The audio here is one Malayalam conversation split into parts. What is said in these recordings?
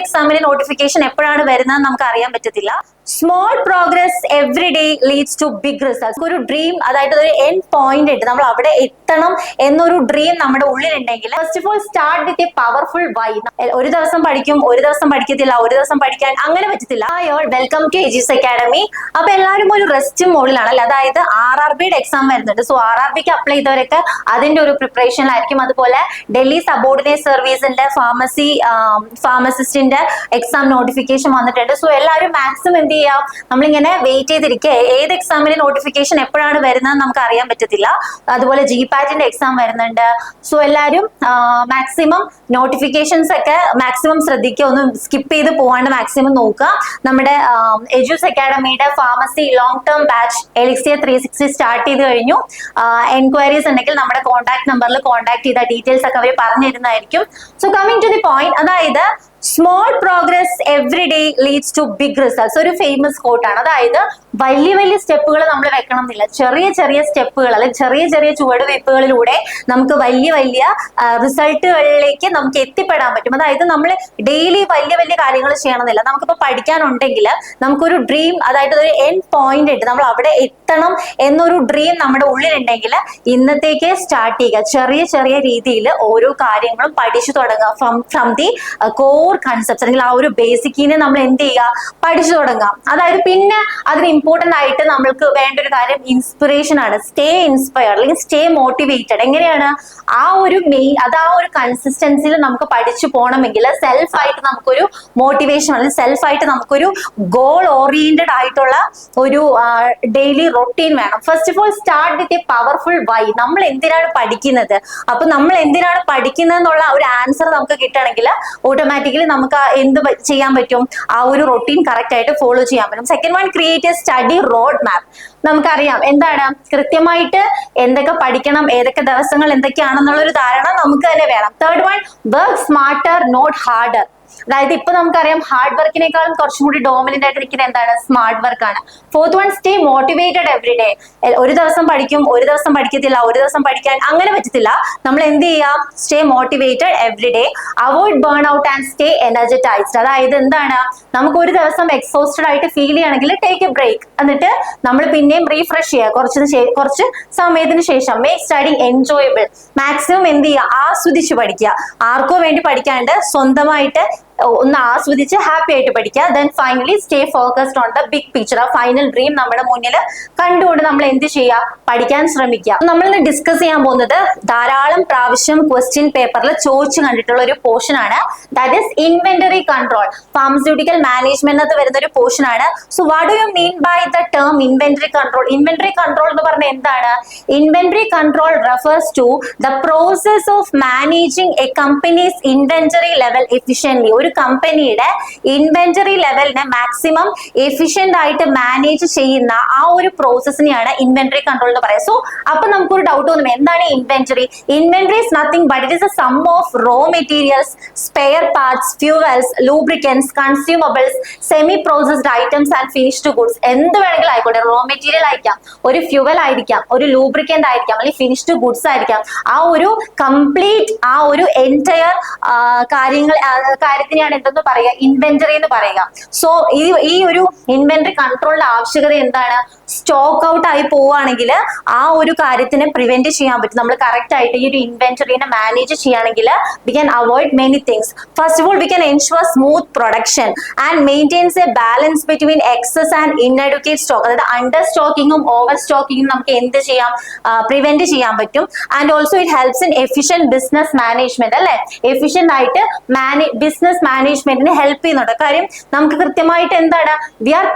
എക്സാമിന് നോട്ടിഫിക്കേഷൻ എപ്പോഴാണ് വരുന്നത് നമുക്ക് അറിയാൻ പറ്റത്തില്ല. Small progress every day leads to big results. ഒരു ഡ്രീം, അതായത് ഒരു എൻഡ് പോയിന്റ് ഉണ്ട്, നമ്മൾ അവിടെ എത്തണം എന്നൊരു ഡ്രീം നമ്മുടെ ഉള്ളിലുണ്ടെങ്കിൽ first of all start with a powerful why. ഒരു ദിവസം പഠിക്കും, ഒരു ദിവസം പഠിക്കത്തില്ല, ഒരു ദിവസം പഠിക്കാൻ അങ്ങനെ പറ്റത്തില്ല. വെൽക്കം ടു എജീസ് അക്കാഡമി. അപ്പൊ എല്ലാവരും ഒരു റെസ്റ്റ് മോഡിലാണല്ലോ, അതായത് RRBയുടെ എക്സാം വരുന്നുണ്ട്. സോ RRBക്ക് അപ്ലൈ ചെയ്തവരൊക്കെ അതിന്റെ ഒരു പ്രിപ്പറേഷനിലായിരിക്കും. അതുപോലെ ഡൽഹി സബോർഡിനേറ്റ് സർവീസിന്റെ ഫാർമസിസ്റ്റിന്റെ എക്സാം നോട്ടിഫിക്കേഷൻ വന്നിട്ടുണ്ട്. സോ എല്ലാവരും മാക്സിമം എന്ത് ചെയ്യാം, നമ്മളിങ്ങനെ വെയിറ്റ് ചെയ്തിരിക്കുക. ഏത് എക്സാമിന്റെ നോട്ടിഫിക്കേഷൻ എപ്പോഴാണ് വരുന്നത് നമുക്ക് അറിയാൻ പറ്റത്തില്ല. അതുപോലെ GPATന്റെ എക്സാം വരുന്നുണ്ട്. സോ എല്ലാവരും മാക്സിമം നോട്ടിഫിക്കേഷൻസ് ഒക്കെ മാക്സിമം ശ്രദ്ധിക്കുക, ഒന്നും സ്കിപ്പ് ചെയ്ത് പോകാണ്ട് മാക്സിമം നോക്കുക. നമ്മുടെ എജൂസ് അക്കാഡമിയുടെ pharmacy long term batch elixir 360 start ചെയ്ത് കഴിഞ്ഞു. എൻക്വയറീസ് ഉണ്ടെങ്കിൽ നമ്മുടെ കോൺടാക്ട് നമ്പറിൽ കോൺടാക്ട് ചെയ്ത ഡീറ്റെയിൽസ് ഒക്കെ അവർ പറഞ്ഞു തരുന്നതായിരിക്കും. So coming to the point, അതായത് small progress every day leads to big results ഒരു ഫേമസ് കോട്ടാണ്. അതായത് വലിയ വലിയ സ്റ്റെപ്പുകൾ നമ്മൾ വെക്കണം എന്നില്ല, ചെറിയ ചെറിയ സ്റ്റെപ്പുകൾ അല്ലെങ്കിൽ ചെറിയ ചെറിയ ചുവടുവയ്പ്പുകളിലൂടെ നമുക്ക് വലിയ വലിയ റിസൾട്ടുകളിലേക്ക് നമുക്ക് എത്തിപ്പെടാൻ പറ്റും. അതായത് നമ്മൾ ഡെയിലി വലിയ വലിയ കാര്യങ്ങൾ ചെയ്യണമെന്നില്ല. നമുക്കിപ്പോൾ പഠിക്കാനുണ്ടെങ്കിൽ നമുക്കൊരു ഡ്രീം, അതായത് ഒരു എൻഡ് പോയിന്റ് ഉണ്ട്, നമ്മൾ അവിടെ എത്തണം എന്നൊരു ഡ്രീം നമ്മുടെ ഉള്ളിലുണ്ടെങ്കിൽ ഇന്നത്തേക്ക് സ്റ്റാർട്ട് ചെയ്യുക. ചെറിയ ചെറിയ രീതിയിൽ ഓരോ കാര്യങ്ങളും പഠിച്ചു തുടങ്ങുക. ഫ്രം ദി കോർ കൺസെപ്റ്റ്സ് അല്ലെങ്കിൽ ആ ഒരു ബേസിക്കിനെ നമ്മൾ എന്ത് ചെയ്യുക, പഠിച്ചു തുടങ്ങാം. അതായത് പിന്നെ അതിന് ഇമ്പോർട്ടന്റ് ആയിട്ട് നമ്മൾക്ക് വേണ്ട ഒരു കാര്യം ഇൻസ്പിറേഷൻ ആണ്. സ്റ്റേ ഇൻസ്പയർഡ് അല്ലെങ്കിൽ സ്റ്റേ മോട്ടിവേറ്റഡ്. എങ്ങനെയാണ് ആ ഒരു കൺസിസ്റ്റൻസിയിൽ നമുക്ക് പഠിച്ചു പോകണമെങ്കിൽ സെൽഫായിട്ട് നമുക്കൊരു മോട്ടിവേഷൻ അല്ലെങ്കിൽ സെൽഫായിട്ട് നമുക്കൊരു ഗോൾ ഓറിയന്റഡ് ആയിട്ടുള്ള ഒരു ഡെയിലി റൊട്ടീൻ വേണം. First of all start with a powerful why. നമ്മൾ എന്തിനാണ് പഠിക്കുന്നത്, അപ്പൊ നമ്മൾ എന്തിനാണ് പഠിക്കുന്നത് എന്നുള്ള ഒരു ആൻസർ നമുക്ക് കിട്ടണമെങ്കിൽ ഓട്ടോമാറ്റിക്കലി നമുക്ക് എന്ത് ചെയ്യാൻ പറ്റും, ആ ഒരു റൊട്ടീൻ കറക്റ്റ് ആയിട്ട് ഫോളോ ചെയ്യാൻ പറ്റും. Second one, create A study road map. നമുക്കറിയാം എന്താണ് കൃത്യമായിട്ട് എന്തൊക്കെ പഠിക്കണം, ഏതൊക്കെ ദിവസങ്ങൾ എന്തൊക്കെയാണെന്നുള്ള ഒരു ധാരണ നമുക്ക് തന്നെ വേണം. Third one, work smarter not harder. അതായത് ഇപ്പൊ നമുക്കറിയാം ഹാർഡ് വർക്കിനേക്കാളും കുറച്ചും കൂടി ഡോമിനന്റ് ആയിട്ട് നിൽക്കുന്നത് എന്താണ്, സ്മാർട്ട് വർക്ക് ആണ്. Fourth one, stay motivated every day. ഒരു ദിവസം പഠിക്കും, ഒരു ദിവസം പഠിക്കത്തില്ല, ഒരു ദിവസം പഠിക്കാൻ അങ്ങനെ പറ്റത്തില്ല. നമ്മൾ എന്ത് ചെയ്യാം, stay motivated every day. Avoid burn out and stay energised. അതായത് എന്താണ്, നമുക്ക് ഒരു ദിവസം എക്സോസ്റ്റഡ് ആയിട്ട് ഫീൽ ചെയ്യുകയാണെങ്കിൽ ടേക്ക് എ ബ്രേക്ക്, എന്നിട്ട് നമ്മൾ പിന്നെയും റീഫ്രഷ് ചെയ്യുക കുറച്ച് സമയത്തിന് ശേഷം. Make study enjoyable. മാക്സിമം എന്ത് ചെയ്യുക, ആസ്വദിച്ച് പഠിക്കുക. ആർക്കോ വേണ്ടി പഠിക്കാണ്ട് സ്വന്തമായിട്ട് ഒന്ന് ആസ്വദിച്ച് ഹാപ്പി ആയിട്ട് പഠിക്കുക. Then finally stay focused on the big picture. ആ ഫൈനൽ ഡ്രീം നമ്മുടെ മുന്നിൽ കണ്ടുകൊണ്ട് നമ്മൾ എന്ത് ചെയ്യുക, പഠിക്കാൻ ശ്രമിക്കുക. നമ്മൾ ഇന്ന് ഡിസ്കസ് ചെയ്യാൻ പോകുന്നത് ധാരാളം പ്രാവശ്യം ക്വസ്റ്റ്യൻ പേപ്പറിൽ ചോദിച്ചു കണ്ടിട്ടുള്ള ഒരു പോർഷൻ ആണ്. That is inventory control. Pharmaceutical management വരുന്ന ഒരു പോർഷൻ ആണ്. So what do you mean by the term inventory control? Inventory control എന്ന് പറഞ്ഞാൽ എന്താണ്? Inventory control refers to the process of managing a company's inventory level efficiently. ഒരു കമ്പനിയുടെ ഇൻവെന്ററി ലെവലിനെ മാക്സിമം എഫിഷ്യന്റ് ആയിട്ട് മാനേജ് ചെയ്യുന്ന ആ ഒരു പ്രോസസ്സിനെയാണ് ഇൻവെന്ററി കൺട്രോൾ എന്ന് പറയുന്നത്. സോ അപ്പൊ നമുക്കൊരു ഡൗട്ട് തോന്നും, എന്താണ് inventory? Inventory is nothing but it is a sum of raw materials, spare parts, fuels, lubricants, consumables, semi processed items and finished goods. എന്ത് വേണമെങ്കിലും ആയിക്കോട്ടെ, റോ മെറ്റീരിയൽ ആയിരിക്കാം, ഒരു ഫ്യൂവൽ ആയിരിക്കാം, ഒരു ലൂബ്രിക്കന്റ് ആയിരിക്കാം, അല്ലെങ്കിൽ ഫിനിഷ്ഡ് ഗുഡ്സ് ആയിരിക്കാം. ആ ഒരു കംപ്ലീറ്റ് ആ ഒരു എൻറ്റയർ കാര്യത്തിനെയാണ് എന്തെന്ന് പറയുക, ഇൻവെന്ററി എന്ന് പറയുക. സോ ഈ ഒരു ഇൻവെന്ററി കൺട്രോളിന്റെ ആവശ്യകത എന്താണ്? സ്റ്റോക്ക് ഔട്ട് ആയി പോവുകയാണെങ്കിൽ ആ ഒരു കാര്യത്തിനെ പ്രിവെന്റ് ചെയ്യാൻ പറ്റും. നമ്മൾ കറക്റ്റ് ആയിട്ട് ഈ ഒരു ഇൻവെന്ററിനെ മാനേജ് ചെയ്യുകയാണെങ്കിൽ we can avoid many things. First of all we can ensure smooth production and maintains a balance between excess and inadequate stock. അതായത് അണ്ടർ സ്റ്റോക്കിങ്ങും ഓവർ സ്റ്റോക്കിങ്ങും നമുക്ക് എന്ത് ചെയ്യാം, പ്രിവെന്റ് ചെയ്യാൻ പറ്റും. And also it helps in efficient business management. അല്ലെ, എഫിഷ്യന്റ് ആയിട്ട് ബിസിനസ് മാനേജ്മെന്റിന് ഹെൽപ്പ് ചെയ്യുന്നുണ്ട്. കാര്യം നമുക്ക് കൃത്യമായിട്ട് എന്താണ്, വി ആർ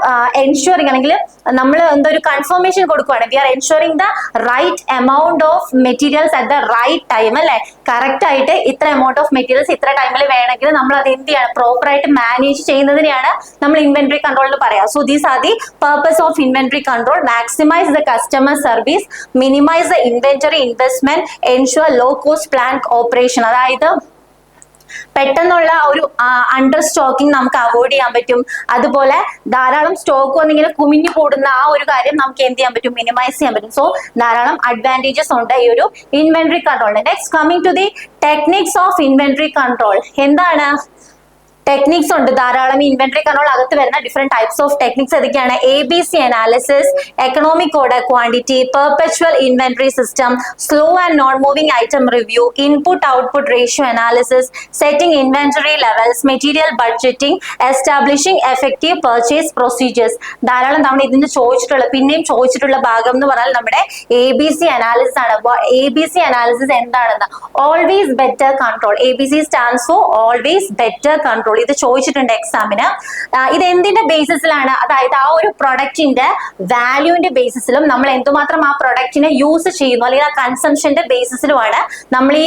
എൻഷുറിങ്, അല്ലെങ്കിൽ നമ്മൾ എന്തൊരു കൺഫർമേഷൻ കൊടുക്കുകയാണ്, we are ensuring the right amount of materials at the right time. അല്ലെ, കറക്റ്റ് ആയിട്ട് ഇത്ര എമൗണ്ട് ഓഫ് മെറ്റീരിയൽസ് ഇത്ര ടൈമിൽ വേണമെങ്കിൽ നമ്മൾ അത് എന്ത് ചെയ്യണം, പ്രോപ്പർ ആയിട്ട് മാനേജ് ചെയ്യുന്നതിനെയാണ് നമ്മൾ ഇൻവെന്ററി കൺട്രോൾ എന്ന് പറയാം. So these are the purpose of inventory control. Maximise the customer service, minimise the inventory investment, ensure low cost plan operation. അതായത് പെട്ടെന്നുള്ള ഒരു അണ്ടർ സ്റ്റോക്കിംഗ് നമുക്ക് അവോയ്ഡ് ചെയ്യാൻ പറ്റും. അതുപോലെ ധാരാളം സ്റ്റോക്ക് വന്നിങ്ങനെ കുമിഞ്ഞു കൂടുന്ന ആ ഒരു കാര്യം നമുക്ക് എന്ത് ചെയ്യാൻ പറ്റും, മിനിമൈസ് ചെയ്യാൻ പറ്റും. സോ ധാരാളം അഡ്വാൻറ്റേജസ് ഉണ്ട് ഈ ഒരു ഇൻവെന്ററി കൺട്രോളിന്. Next coming to the techniques of inventory control. എന്താണ് ടെക്നിക്സ് ഉണ്ട് ധാരാളം. ഇൻവെന്ററി കൺട്രോൾ അകത്ത് വരുന്ന ഡിഫറെന്റ് ടൈപ്സ് ഓഫ് ടെക്നിക്സ് ഏതൊക്കെയാണ്? ABC analysis, economic order quantity, perpetual inventory system, slow and non moving item review, input output ratio analysis, setting inventory levels, material budgeting, establishing effective purchase procedures. ധാരാളം തവണ ഇതിന് പിന്നെയും ചോദിച്ചിട്ടുള്ള ഭാഗം എന്ന് പറഞ്ഞാൽ നമ്മുടെ ABC അനാലിസിസ് ആണ്. ABC അനാലിസിസ് എന്താണെന്ന്? Always better control. ABC stands for always better control. ഇത് ചോദിച്ചിട്ടുണ്ട് എക്സാമിന്. ഇത് എന്തിന്റെ ബേസിസിലാണ്? അതായത് ആ ഒരു പ്രൊഡക്റ്റിന്റെ വാല്യൂവിന്റെ ബേസിസിലും നമ്മൾ എന്തുമാത്രം ആ പ്രൊഡക്റ്റിനെ യൂസ് ചെയ്യുന്നു അല്ലെങ്കിൽ ആ കൺസംഷന്റെ ബേസിസിലുമാണ് നമ്മൾ ഈ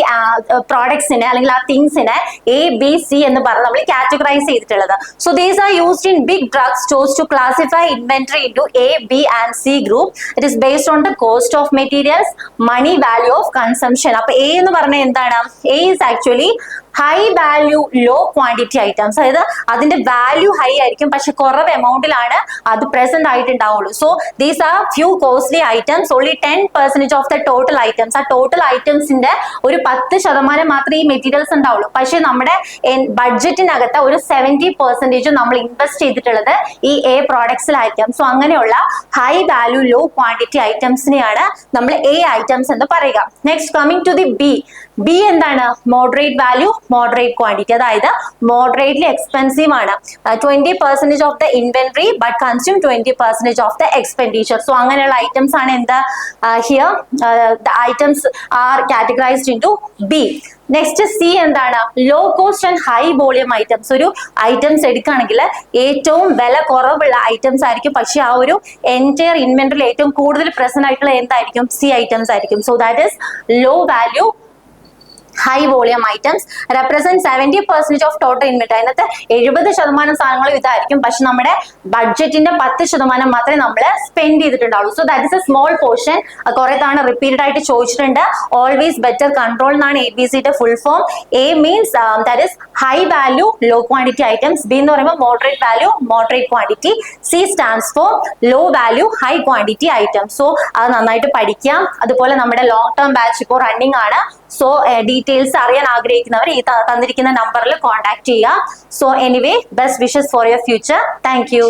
പ്രോഡക്ട്സിനെ അല്ലെങ്കിൽ ആ തിങ്സിനെ ABC എന്ന് പറഞ്ഞ് നമ്മൾ കാറ്റഗറൈസ് ചെയ്തിട്ടുള്ളത്. So these are used in big drug stores to classify inventory into A, B and C group. It is based on the cost of materials, money value of consumption. അപ്പൊ A എന്ന് പറഞ്ഞാൽ എന്താണ്? A is actually high value low quantity items. അതായത് അതിന്റെ വാല്യൂ ഹൈ ആയിരിക്കും പക്ഷെ കുറവ് എമൗണ്ടിലാണ് അത് പ്രസന്റ് ആയിട്ടുണ്ടാവുള്ളൂ. So these are few costly items, only 10% of the total items. ആ ടോട്ടൽ ഐറ്റംസിന്റെ ഒരു 10% മാത്രമേ ഈ മെറ്റീരിയൽസ് ഉണ്ടാവുള്ളൂ. പക്ഷെ നമ്മുടെ ബഡ്ജറ്റിനകത്ത് ഒരു 70% നമ്മൾ ഇൻവെസ്റ്റ് ചെയ്തിട്ടുള്ളത് ഈ A പ്രോഡക്ട്സിലായിരിക്കും. സോ അങ്ങനെയുള്ള ഹൈ വാല്യൂ ലോ ക്വാണ്ടിറ്റി ഐറ്റംസിനെയാണ് നമ്മൾ A ഐറ്റംസ് എന്ന് പറയുക. Next coming to the B എന്താണ്? Moderate value moderate quantity. അതായത് മോഡറേറ്റ്ലി എക്സ്പെൻസീവ് ആണ്. 20% of the inventory but consume 20% of the expenditure. So അങ്ങനെയുള്ള ഐറ്റംസ് ആണ് എന്ത്? Here the items are categorised into B. Next C എന്താണ്? Low cost and high volume items. ഒരു ഐറ്റംസ് എടുക്കുകയാണെങ്കിൽ ഏറ്റവും വില കുറവുള്ള ഐറ്റംസ് ആയിരിക്കും പക്ഷെ ആ ഒരു എൻറ്റയർ ഇൻവെന്ററിൽ ഏറ്റവും കൂടുതൽ പ്രസന്റ് ആയിട്ടുള്ള എന്തായിരിക്കും? C ഐറ്റംസ് ആയിരിക്കും. So that is low value high volume items represent 70% of total inventory. അതിനകത്ത് 70% സാധനങ്ങളും ഇതായിരിക്കും പക്ഷെ നമ്മുടെ ബഡ്ജറ്റിന്റെ 10% മാത്രമേ നമ്മൾ സ്പെൻഡ് ചെയ്തിട്ടുണ്ടാവുള്ളൂ. So that is a small portion. കുറെ തവണ റിപ്പീറ്റഡ് ആയിട്ട് ചോദിച്ചിട്ടുണ്ട്. ഓൾവേസ് ബെറ്റർ കൺട്രോൾ എന്നാണ് ABCയുടെ full form. A means that is high value low quantity items. B എന്ന് പറയുമ്പോൾ moderate value moderate quantity. C stands for low value high quantity items. So അത് നന്നായിട്ട് പഠിക്കാം. അതുപോലെ നമ്മുടെ ലോങ് ടേം ബാച്ച് ഇപ്പോൾ റണ്ണിംഗ് ആണ്. സോ ഡീറ്റെയിൽസ് അറിയാൻ ആഗ്രഹിക്കുന്നവർ ഈ തന്നിരിക്കുന്ന നമ്പറിൽ കോൺടാക്ട് ചെയ്യുക. So anyway best wishes for your future. Thank you.